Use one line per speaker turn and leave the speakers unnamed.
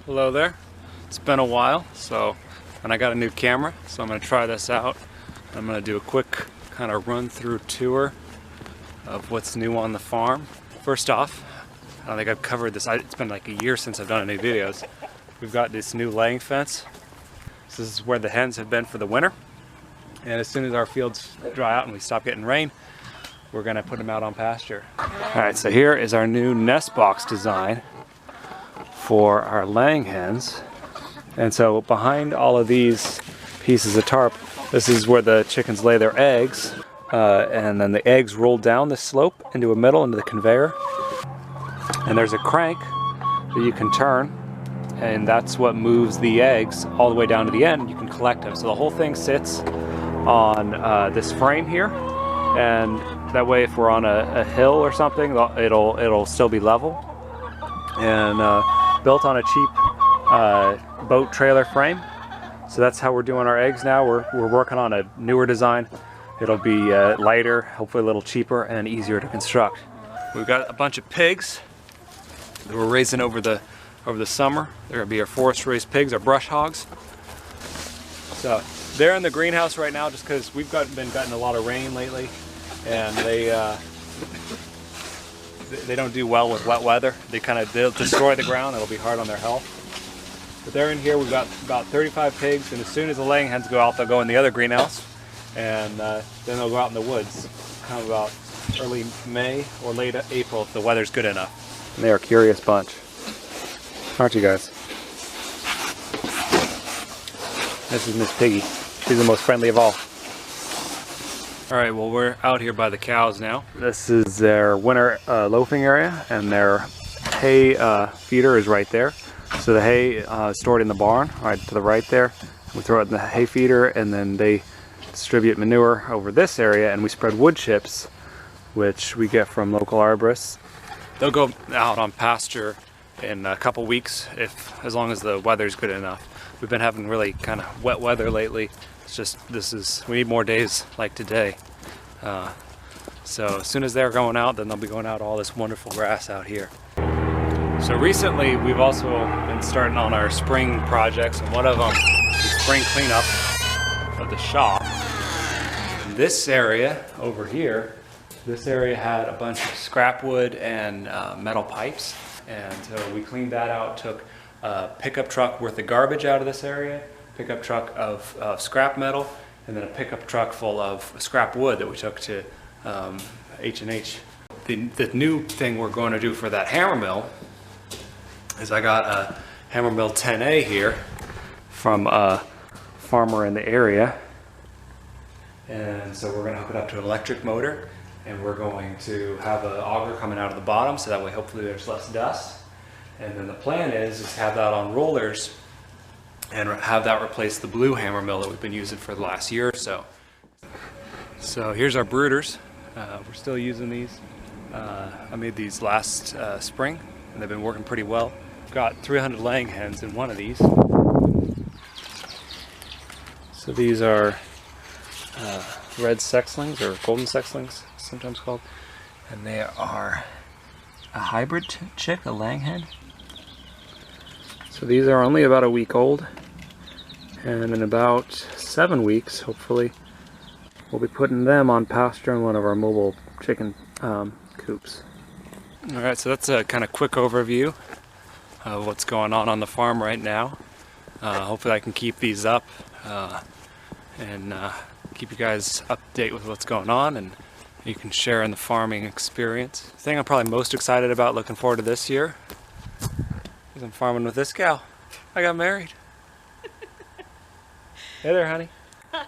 Hello there. It's been a while, and I got a new camera, so I'm going to try this out. I'm going to do a quick kind of run through tour of what's new on the farm. First off, I don't think I've covered this. It's been like a year since I've done any videos. We've got this new laying fence. This is where the hens have been for the winter. And as soon as our fields dry out and we stop getting rain, we're going to put them out on pasture. Alright, so here is our new nest box design for our laying hens. And so behind all of these pieces of tarp, this is where the chickens lay their eggs. And then the eggs roll down the slope into the conveyor. And there's a crank that you can turn, and that's what moves the eggs all the way down to the end. You can collect them. So the whole thing sits on this frame here, and that way if we're on a hill or something, it'll still be level. And built on a cheap boat trailer frame. So that's how we're doing our eggs now. We're working on a newer design. It'll be lighter, hopefully a little cheaper, and easier to construct. We've got a bunch of pigs that we're raising over the summer. They're gonna be our forest-raised pigs, our brush hogs. So they're in the greenhouse right now just because we've been getting a lot of rain lately, and they don't do well with wet weather. They'll destroy the ground. It'll be hard on their health. But they're in here. We've got about 35 pigs, and as soon as the laying hens go out, they'll go in the other greenhouse, and then they'll go out in the woods, kind of about early May or late April if the weather's good enough. And they're a curious bunch, aren't you guys? This is Miss Piggy. She's the most friendly of all. Alright, well, we're out here by the cows now. This is their winter loafing area, and their hay feeder is right there. So the hay is stored in the barn, right to the right there. We throw it in the hay feeder, and then they distribute manure over this area, and we spread wood chips, which we get from local arborists. They'll go out on pasture in a couple weeks, as long as the weather's good enough. We've been having really kind of wet weather lately. It's just, we need more days like today. So as soon as they're going out, then they'll be going out all this wonderful grass out here. So recently we've also been starting on our spring projects, and one of them is spring cleanup of the shop. In this area over here, this area had a bunch of scrap wood and metal pipes, and so we cleaned that out, took a pickup truck worth of garbage out of this area, pickup truck of scrap metal, and then a pickup truck full of scrap wood that we took to H&H. The new thing we're going to do for that hammer mill is I got a hammer mill 10A here from a farmer in the area, and so we're going to hook it up to an electric motor, and we're going to have an auger coming out of the bottom, so that way hopefully there's less dust. And then the plan is to have that on rollers and have that replace the blue hammer mill that we've been using for the last year or so. So here's our brooders. We're still using these. I made these last spring, and they've been working pretty well. I've got 300 laying hens in one of these. So these are red sexlings, or golden sexlings, sometimes called. And they are a hybrid chick, a laying hen. So these are only about a week old, and in about 7 weeks, hopefully, we'll be putting them on pasture in one of our mobile chicken coops. Alright, so that's a kind of quick overview of what's going on the farm right now. Hopefully I can keep these up and keep you guys up to date with what's going on, and you can share in the farming experience. The thing I'm probably most excited about, looking forward to this year, is I'm farming with this gal. I got married. Hey there, honey.
Hi.